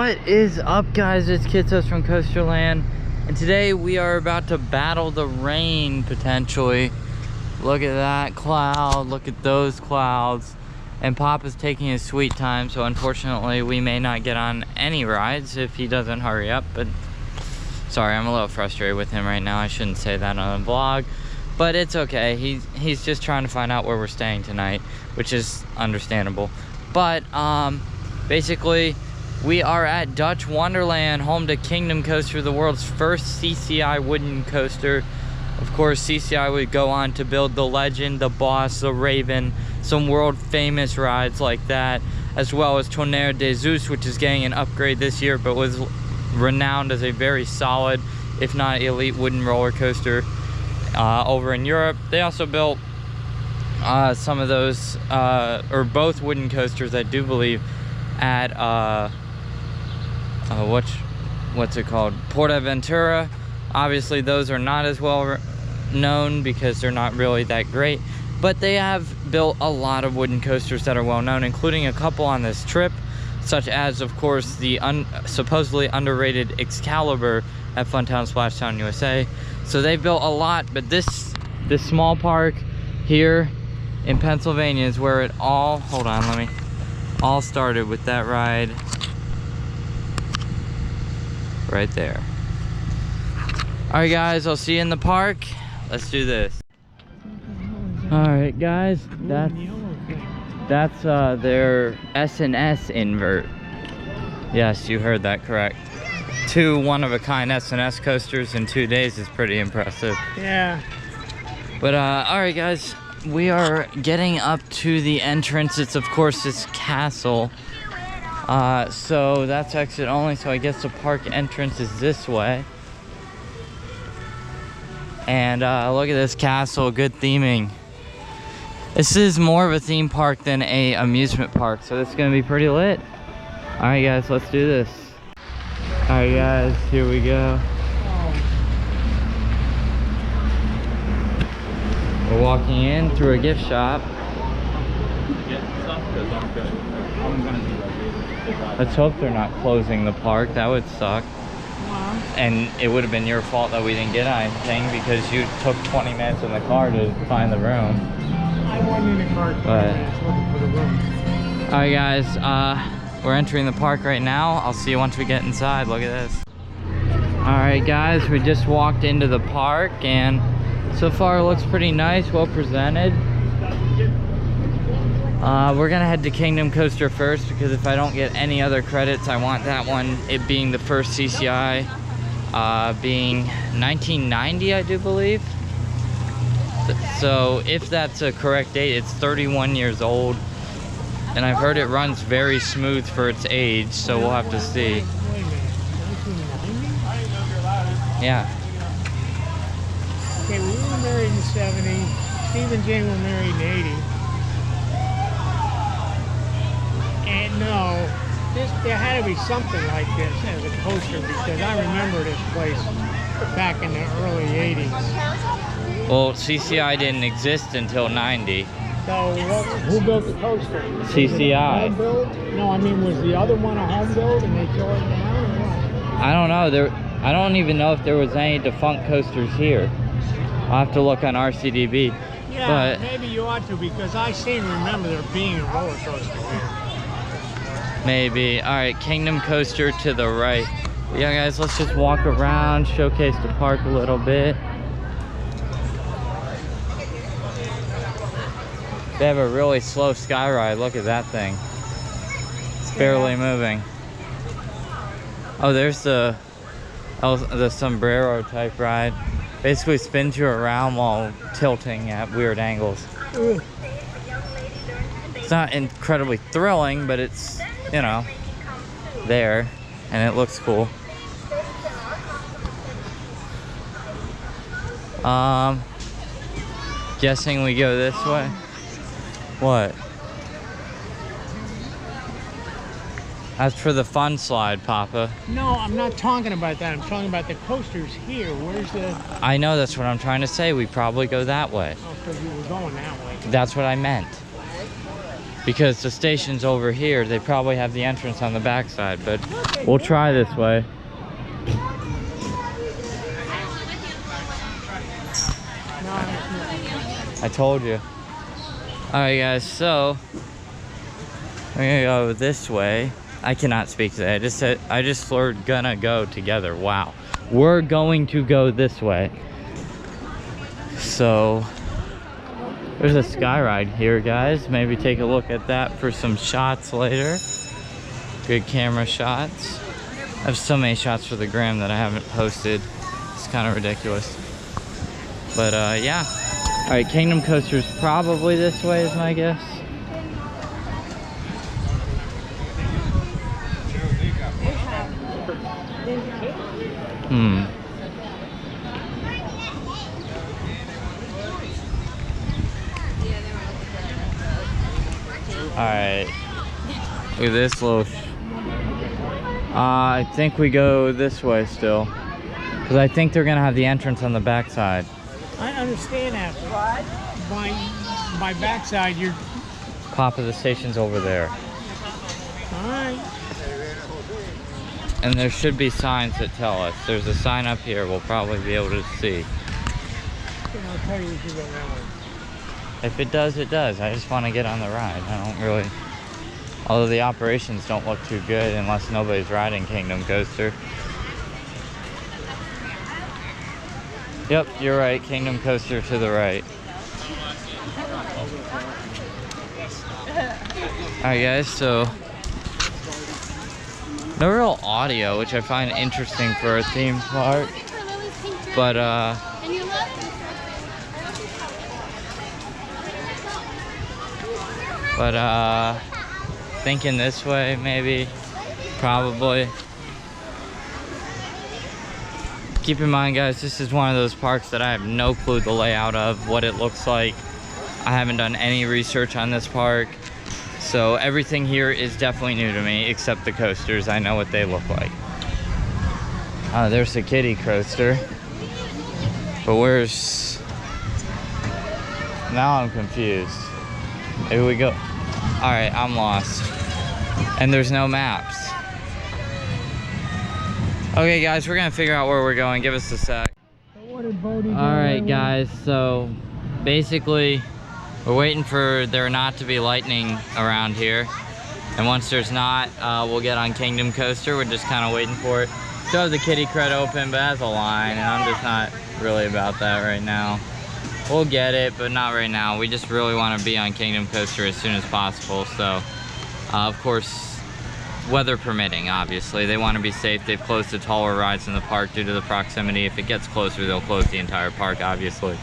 What is up, guys? It's Kitsos from Coasterland, and today we are about to battle the rain, potentially. Look at that cloud, look at those clouds. And Papa's taking his sweet time, so unfortunately we may not get on any rides if he doesn't hurry up. But sorry, I'm a little frustrated with him right now. I shouldn't say that on a vlog, but it's okay. He's just trying to find out where we're staying tonight, which is understandable. But basically, we are at Dutch Wonderland, home to Kingdom Coaster, the world's first CCI wooden coaster. Of course, CCI would go on to build the Legend, the Boss, the Raven, some world famous rides like that, as well as Tonnerre de Zeus, which is getting an upgrade this year, but was renowned as a very solid, if not elite, wooden roller coaster over in Europe. They also built some of those, or both wooden coasters, I do believe, at what's it called, Portaventura. Obviously those are not as well known because they're not really that great, but they have built a lot of wooden coasters that are well known, including a couple on this trip, such as, of course, the supposedly underrated Excalibur at Funtown Splashtown USA. So they built a lot, but this small park here in Pennsylvania is where it all all started, with that ride right there. All right, guys, I'll see you in the park. Let's do this. All right, guys, that's their S&S invert. Yes, you heard that correct. 2 one-of-a-kind S&S coasters in 2 days is pretty impressive. Yeah. But all right, guys, we are getting up to the entrance. It's, of course, this castle. So that's exit only, so I guess the park entrance is this way. And look at this castle, good theming. This is more of a theme park than a amusement park, so this is gonna be pretty lit. All right, guys, let's do this. All right, guys, here we go. We're walking in through a gift shop. Let's hope they're not closing the park. That would suck. And it would have been your fault that we didn't get anything because you took 20 minutes in the car to find the room. I wasn't in the car 20 minutes looking for the room. All right, guys, we're entering the park right now. I'll see you once we get inside. Look at this. All right, guys, we just walked into the park, and so far it looks pretty nice, well presented. We're gonna head to Kingdom Coaster first, because if I don't get any other credits, I want that one, it being the first CCI, being 1990, I do believe. So if that's a correct date, it's 31 years old, and I've heard it runs very smooth for its age, so we'll have to see. Wait a minute, 1990? Yeah. Okay, we were married in 70. Steve and Jane were married in 80. And no, there had to be something like this as a coaster, because I remember this place back in the early 80s. Well, CCI didn't exist until 90. So who built the coaster? CCI. Home build? No, I mean, was the other one a home build and they tore it down, or what? I don't know. I don't even know if there was any defunct coasters here. I'll have to look on RCDB. Yeah, but maybe you ought to, because I seem to remember there being a roller coaster here. maybe. All right, Kingdom Coaster to the right. But yeah, guys, let's just walk around, showcase the park a little bit. They have a really slow sky ride. Look at that thing. It's barely moving. Oh, there's the sombrero type ride. Basically spins you around while tilting at weird angles. Ugh. It's not incredibly thrilling, but it's, you know, there, and it looks cool. Guessing we go this way. What? That's for the fun slide, Papa. No, I'm not talking about that. I'm talking about the coasters here. Where's the... I know, that's what I'm trying to say. We probably go that way. Oh, because we were going that way. That's what I meant. because the station's over here. They probably have the entrance on the backside, but we'll try this way. I told you. Alright guys, so we're gonna go this way. I cannot speak today. I just slurred gonna go together. Wow. We're going to go this way. So there's a sky ride here, guys. Maybe take a look at that for some shots later. Good camera shots. I have so many shots for the gram that I haven't posted. It's kind of ridiculous. But yeah. Alright, Kingdom Coaster's probably this way is my guess. Alright. Look at this little... I think we go this way still. Because I think they're going to have the entrance on the backside. I understand that. My backside, you're... Pop of the station's over there. Alright. And there should be signs that tell us. There's a sign up here we'll probably be able to see. I'll tell you if you go wrong. If it does, it does. I just want to get on the ride. I don't really... Although the operations don't look too good unless nobody's riding Kingdom Coaster. Yep, you're right. Kingdom Coaster to the right. Alright guys, so... No real audio, which I find interesting for a theme park. But, thinking this way, maybe, probably. Keep in mind, guys, this is one of those parks that I have no clue the layout of, what it looks like. I haven't done any research on this park. So everything here is definitely new to me, except the coasters. I know what they look like. There's the kiddie coaster. But where's... Now I'm confused. Here we go. Alright, I'm lost. And there's no maps. Okay guys, we're gonna figure out where we're going. Give us a sec. Alright guys, so basically we're waiting for there not to be lightning around here. And once there's not, we'll get on Kingdom Coaster. We're just kind of waiting for it. Still have the kitty cred open, but has a line, and I'm just not really about that right now. We'll get it, but not right now. We just really want to be on Kingdom Coaster as soon as possible. So, of course, weather permitting, obviously. They want to be safe. They've closed the taller rides in the park due to the proximity. If it gets closer, they'll close the entire park, obviously.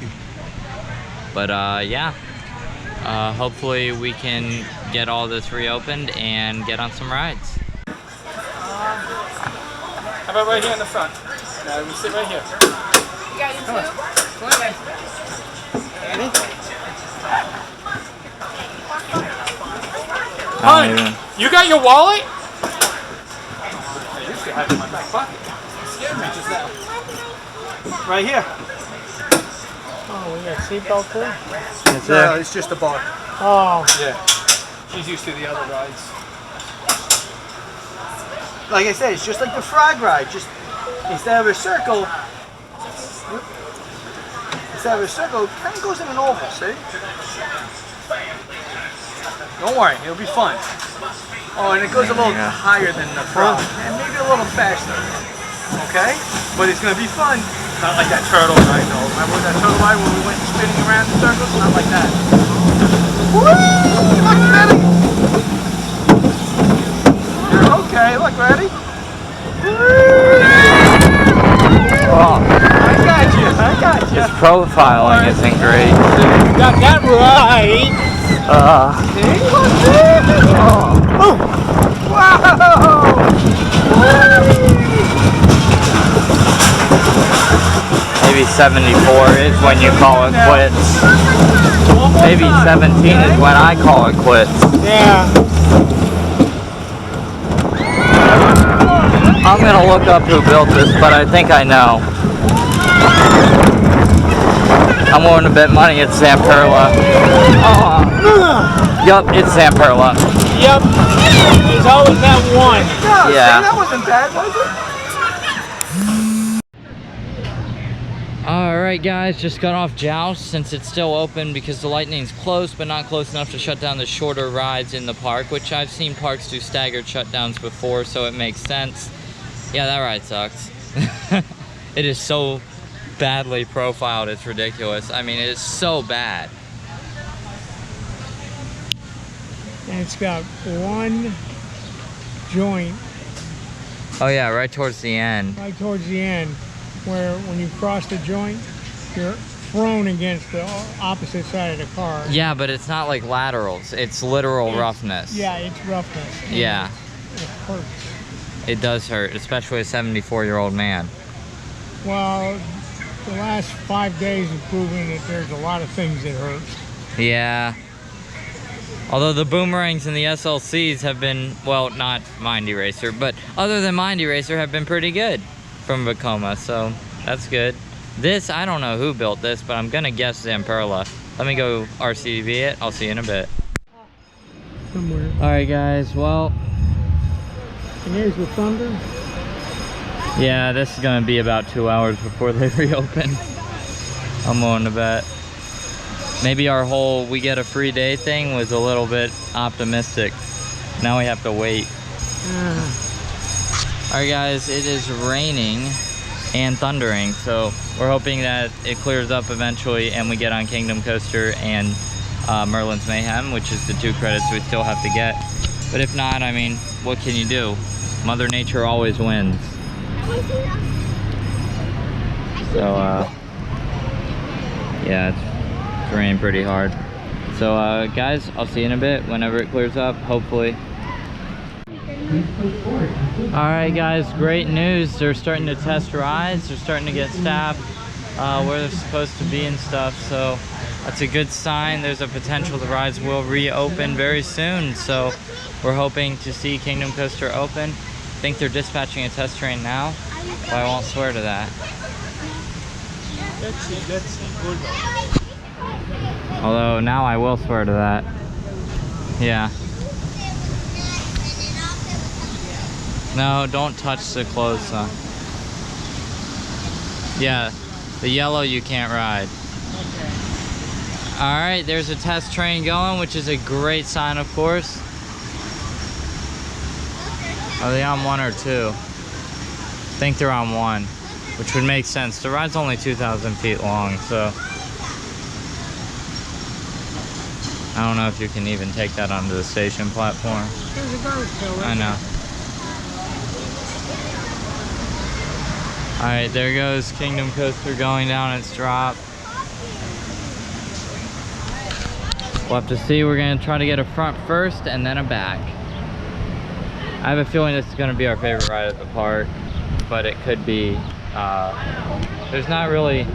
But, yeah. Hopefully we can get all this reopened and get on some rides. How about right here in the front? No, we sit right here. You got your two? Come on, man. Annie? Hon, you got your wallet? I used to have it in my back pocket. It scared me just now. Right here. Oh, we got seatbelt too? No, it's just a bar. Oh. Yeah. She's used to the other rides. Like I said, it's just like the frog ride. Just instead of a circle, it kind of goes in an oval, see? Don't worry, it'll be fun. Oh, and it goes a little higher than the frog, and maybe a little faster. Okay? But it's going to be fun. Not like that turtle ride, though. Remember that turtle ride when we went spinning around in circles? Not like that. Woo! Look, ready? Okay, look, ready? Oh. I got you. His profiling isn't great. You got that right. See? Oh. Wow! Maybe 74 is when you call it quits. Maybe 17 is when I call it quits. Yeah. I'm gonna look up who built this, but I think I know. I'm willing to bet money it's Zamperla. Yup, it's Zamperla. Yep. There's always that one. Yeah. That wasn't bad, was it? Alright guys, just got off Joust since it's still open because the lightning's close, but not close enough to shut down the shorter rides in the park, which I've seen parks do staggered shutdowns before, so it makes sense. Yeah, that ride sucks. It is so badly profiled, it's ridiculous. I mean, it is so bad. And it's got one joint Oh yeah, right towards the end. right towards the end where when you cross the joint, you're thrown against the opposite side of the car. Yeah, but it's not like laterals. It's literal roughness. Yeah, it's roughness. Yeah. It hurts. It does hurt, especially a 74-year-old man. Well, the last 5 days have proven that there's a lot of things that hurt. Yeah. Although the boomerangs and the SLCs have been, well, not Mind Eraser, but other than Mind Eraser have been pretty good from Vekoma, so that's good. This, I don't know who built this, but I'm gonna guess Zamperla. Let me go RCV it. I'll see you in a bit. Somewhere. Alright guys, well, And here's the Thunder. yeah, this is gonna be about 2 hours before they reopen. I'm willing to bet. Maybe our whole we get a free day thing was a little bit optimistic. Now we have to wait. Alright guys, it is raining and thundering, so we're hoping that it clears up eventually and we get on Kingdom Coaster and Merlin's Mayhem, which is the 2 credits we still have to get. But if not, I mean, what can you do? Mother Nature always wins. So, yeah, it's raining pretty hard. So, guys, I'll see you in a bit whenever it clears up, hopefully. Alright guys, great news. They're starting to test rides. They're starting to get staff where they're supposed to be and stuff. So that's a good sign. There's a potential the rides will reopen very soon. So we're hoping to see Kingdom Coaster open. I think they're dispatching a test train now, but I won't swear to that. Let's see. Good. Although now I will swear to that. Yeah. No, don't touch the clothes, son. Yeah, the yellow you can't ride. Alright, there's a test train going, which is a great sign, of course. Are they on 1 or 2? I think they're on 1, which would make sense. The ride's only 2,000 feet long, so I don't know if you can even take that onto the station platform. There's a garbage pail. I know. Alright, there goes Kingdom Coaster going down its drop. We'll have to see. We're going to try to get a front first and then a back. I have a feeling this is going to be our favorite ride at the park, but it could be. There's not really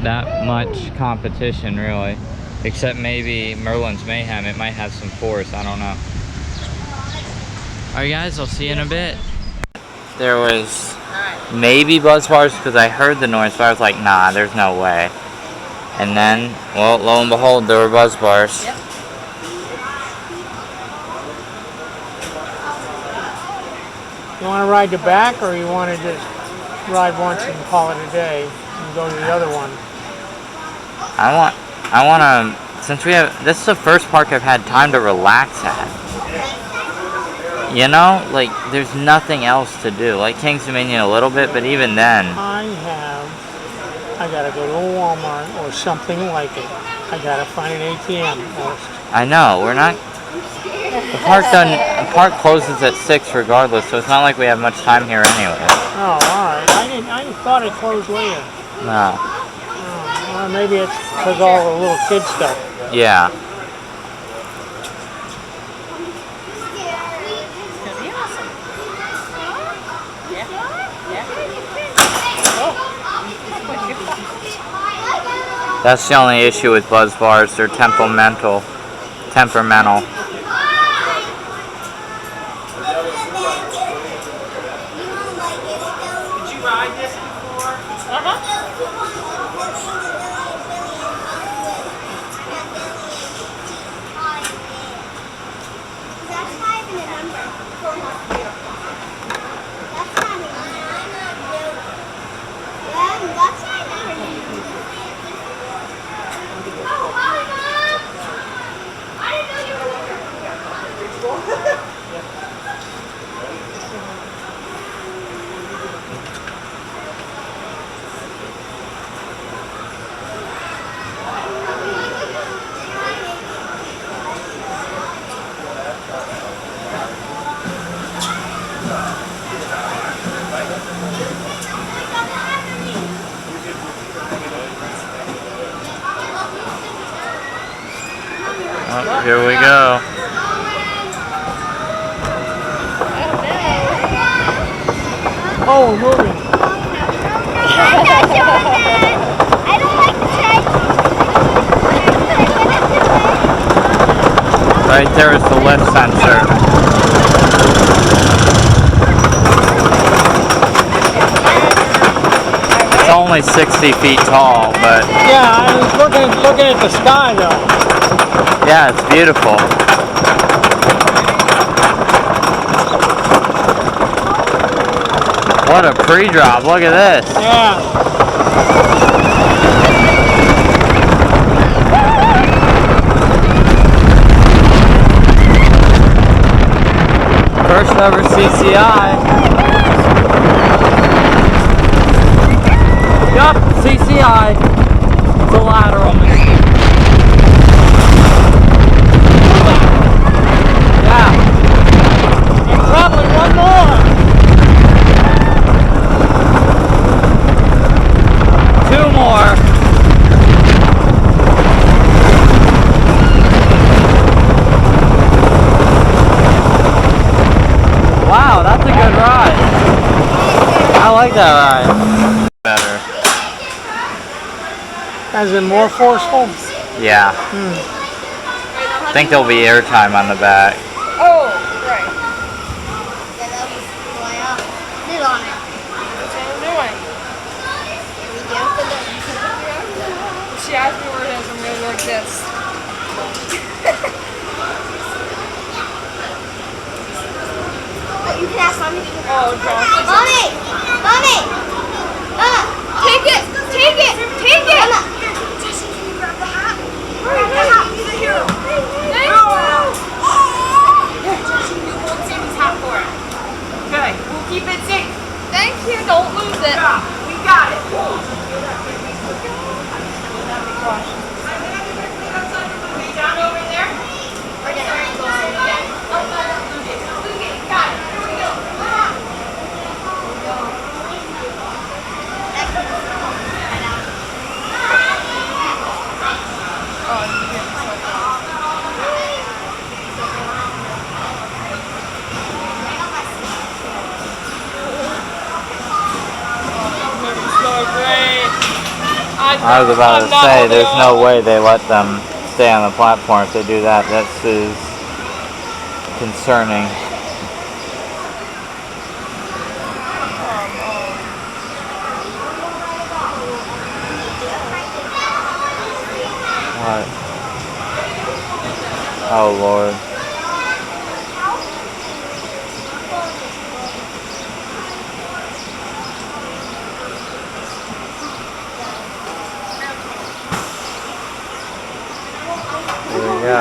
that much competition, really, except maybe Merlin's Mayhem. It might have some force. I don't know. Alright guys, I'll see you in a bit. There was maybe buzz bars because I heard the noise, but I was like, nah, there's no way. And then, well, lo and behold, there were buzz bars. Yep. You want to ride the back, or you want to just ride once and call it a day and go to the other one? I want to, since we have, this is the first park I've had time to relax at. You know, like, there's nothing else to do. Like King's Dominion a little bit, but even then. I gotta go to a Walmart or something like it. I gotta find an ATM. I know, we're not, the park closes at 6 regardless, so it's not like we have much time here anyway. Oh, alright. I thought it closed later. No. Oh, well, maybe it's because of all the little kid stuff. Yeah. That's the only issue with buzz bars. They're temperamental. Oh, here we go. Oh, we're moving. I'm not showing that. I don't like the track. Right there is the lift sensor. It's only 60 feet tall, but Yeah, I was looking at the sky though. yeah, it's beautiful. What a pre-drop, look at this. Yeah. First ever CCI. Yup, CCI. It's a lateral machine. Yeah. And probably one more. 2 more. Wow, that's a good ride. I like that ride. Better. As in more forceful? Yeah. I think there'll be airtime on the back. Oh, right. Yeah, that was why I did on it. That's what I'm doing. We get for them. She asked me where it is. I'm going to go like this. You can ask Mommy. Oh, gosh. Mommy! Mommy! Mama! Take it! Take it! Take it! Mama! Jesse, can you grab the hat? Grab the hat. Here. Thank you. Here, Jesse, you hold Sammy's hat for it. Okay, we'll keep it safe. Thank you. Don't lose it. Yeah, we got it. Down over there? Or down there? Okay, got it. Here we go. I was about to say, there's no way they let them stay on the platform. If they do that, this is concerning. What? Oh, Lord. Here we go.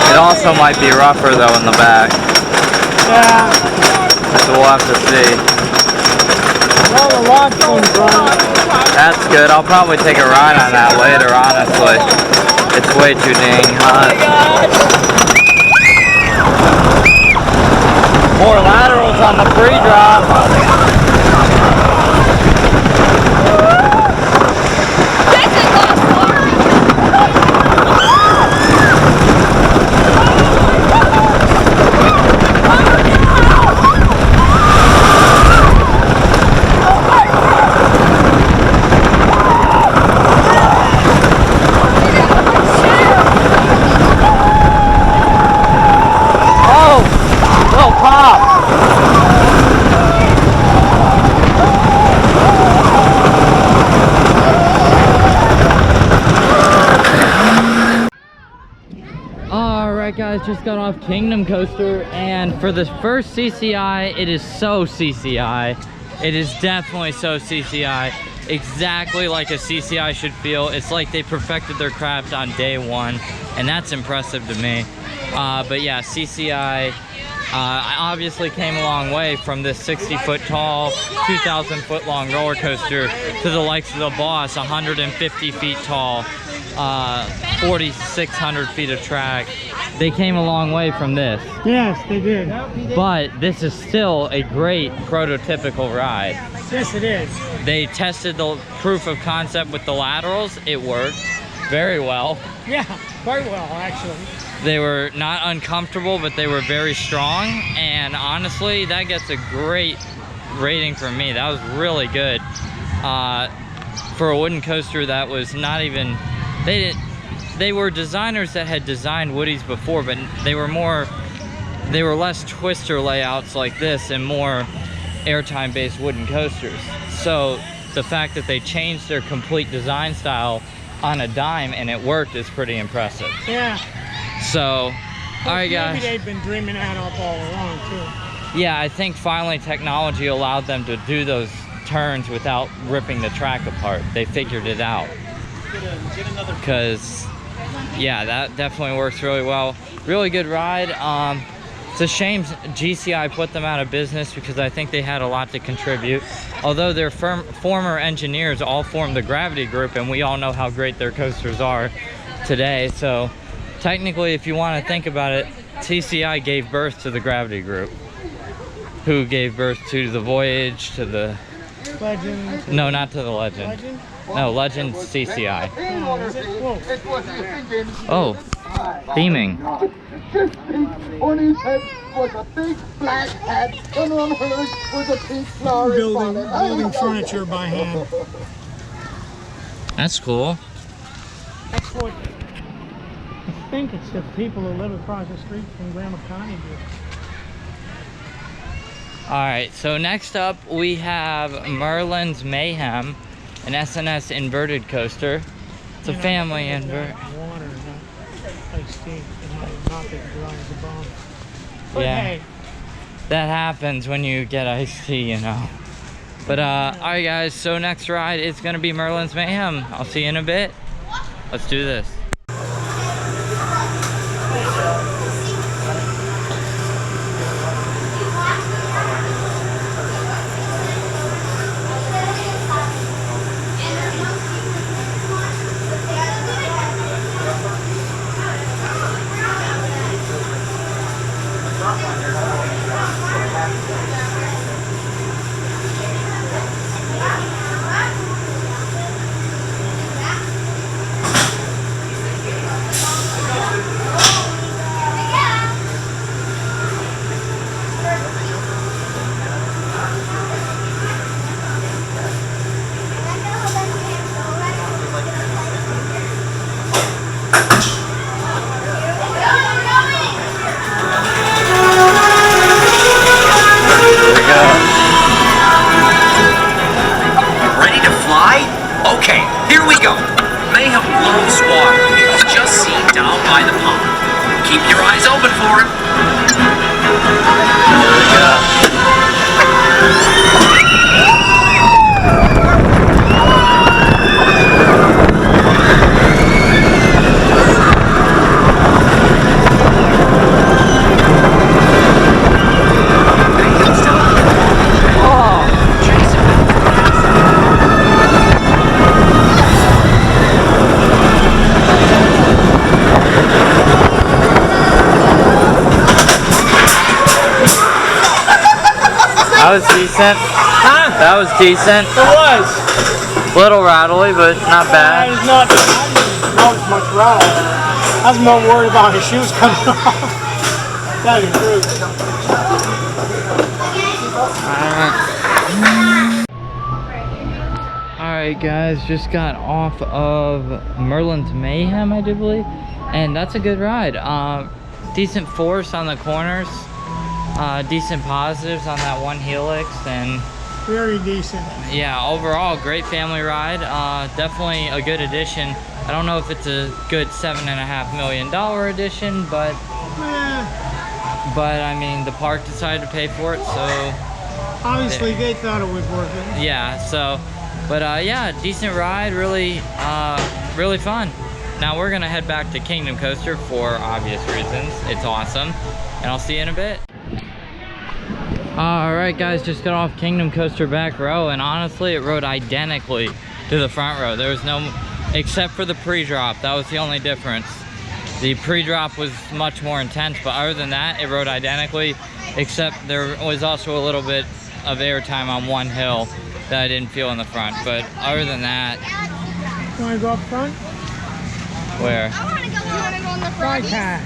It also might be rougher though in the back. Yeah. So we'll have to see. Well, the launch one's running. That's good. I'll probably take a ride on that later, honestly. It's way too dang hot. More laterals on the pre-drop. Alright guys, just got off Kingdom Coaster, and for the first CCI, it is so CCI. It is definitely so CCI. Exactly like a CCI should feel. It's like they perfected their craft on day one, and that's impressive to me. But yeah, CCI I obviously came a long way from this 60-foot tall, 2,000 foot long roller coaster to the likes of the Boss, 150 feet tall, 4,600 feet of track. They came a long way from this. Yes, they did. But this is still a great prototypical ride. Yes, it is. They tested the proof of concept with the laterals. It worked very well. Yeah, quite well, actually. They were not uncomfortable, but they were very strong. And honestly, that gets a great rating from me. That was really good. For a wooden coaster that was not even, they were designers that had designed Woodies before, but they were less twister layouts like this and more airtime based wooden coasters. So the fact that they changed their complete design style on a dime and it worked is pretty impressive. Yeah. So, alright guys. Maybe they've been dreaming that up all along too. Yeah, I think finally technology allowed them to do those turns without ripping the track apart. They figured it out. Because, yeah, that definitely works really well. Really good ride. It's a shame GCI put them out of business because I think they had a lot to contribute. Although their former engineers all formed the Gravity Group, and we all know how great their coasters are today. So technically, if you want to think about it, TCI gave birth to the Gravity Group, who gave birth to the Voyage, to the Legend. No, not to the Legend. Legend? No, Legend's CCI. Oh, is it? Whoa. Oh, theming. On his head was a big black hat, and on hers was a pink flower. Building furniture by hand. That's cool. That's what I think it's the people who live across the street from Grandma Connie did. Alright, so next up we have Merlin's Mayhem, an SNS inverted coaster. It's a family invert. Water, not iced tea. Not that dry as a bone. But Yeah. hey, That happens when you get iced tea, you know. But alright guys, so next ride is gonna be Merlin's Mayhem. I'll see you in a bit. Let's do this. Okay, here we go. Mayhem loves water. It's just seen down by the pond. Keep your eyes open for it. Here we go. That was decent. huh? That was decent. It was. Little rattly, but not That bad. is not as much rattle. I was more worried about his shoes coming off. That is true. Alright guys, just got off of Merlin's Mayhem, I do believe. And that's a good ride. Decent force on the corners. Decent positives on that one helix, and Very decent. yeah, overall great family ride. Definitely a good addition. I don't know if it's a good $7.5 million edition, but I mean the park decided to pay for it, so Obviously, they thought it was worth it. yeah. So, but yeah, decent ride. Really, really fun. Now we're gonna head back to Kingdom Coaster for obvious reasons. It's awesome, and I'll see you in a bit. Alright guys, just got off Kingdom Coaster back row, and honestly it rode identically to the front row. There was no, except for the pre-drop, that was the only difference. The pre-drop was much more intense, but other than that it rode identically, except there was also a little bit of air time on one hill that I didn't feel in the front. But other than that... You want to go up front? Where? I want to go. You want to go on the Right froggies? car.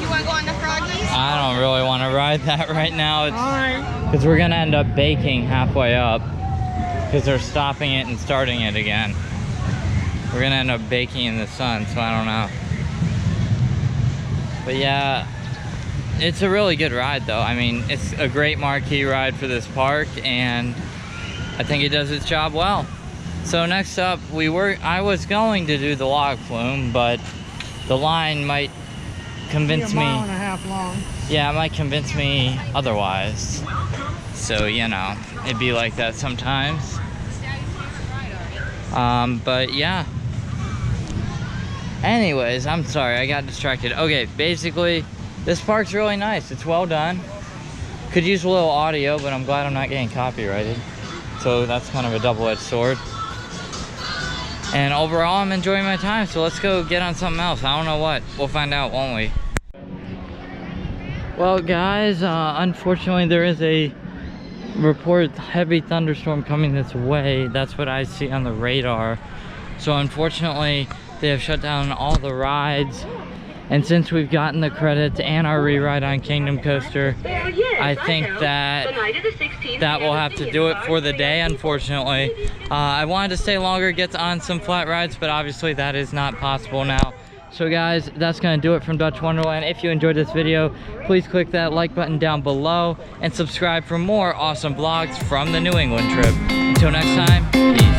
You want to go on the froggies? I don't really want to ride that right now. All right. Because we're going to end up baking halfway up. Because they're stopping it and starting it again. We're going to end up baking in the sun, so I don't know. But yeah, it's a really good ride though. I mean, it's a great marquee ride for this park, and I think it does its job well. So next up, I was going to do the log flume, but the line might convince me. A mile and a half long. Yeah, it might convince me otherwise. So, you know, it'd be like that sometimes. But yeah. Anyways, I'm sorry, I got distracted. Okay, basically, this park's really nice. It's well done. Could use a little audio, but I'm glad I'm not getting copyrighted. So that's kind of a double-edged sword. And overall, I'm enjoying my time, so let's go get on something else. I don't know what. We'll find out, won't we? Well, guys, unfortunately, there is a reported heavy thunderstorm coming this way. That's what I see on the radar. So unfortunately, they have shut down all the rides. And since we've gotten the credits and our re-ride on Kingdom Coaster, I think that will have to do it for the day, unfortunately. I wanted to stay longer, get on some flat rides, but obviously that is not possible now. So guys, that's going to do it from Dutch Wonderland. If you enjoyed this video, please click that like button down below and subscribe for more awesome vlogs from the New England trip. Until next time, peace.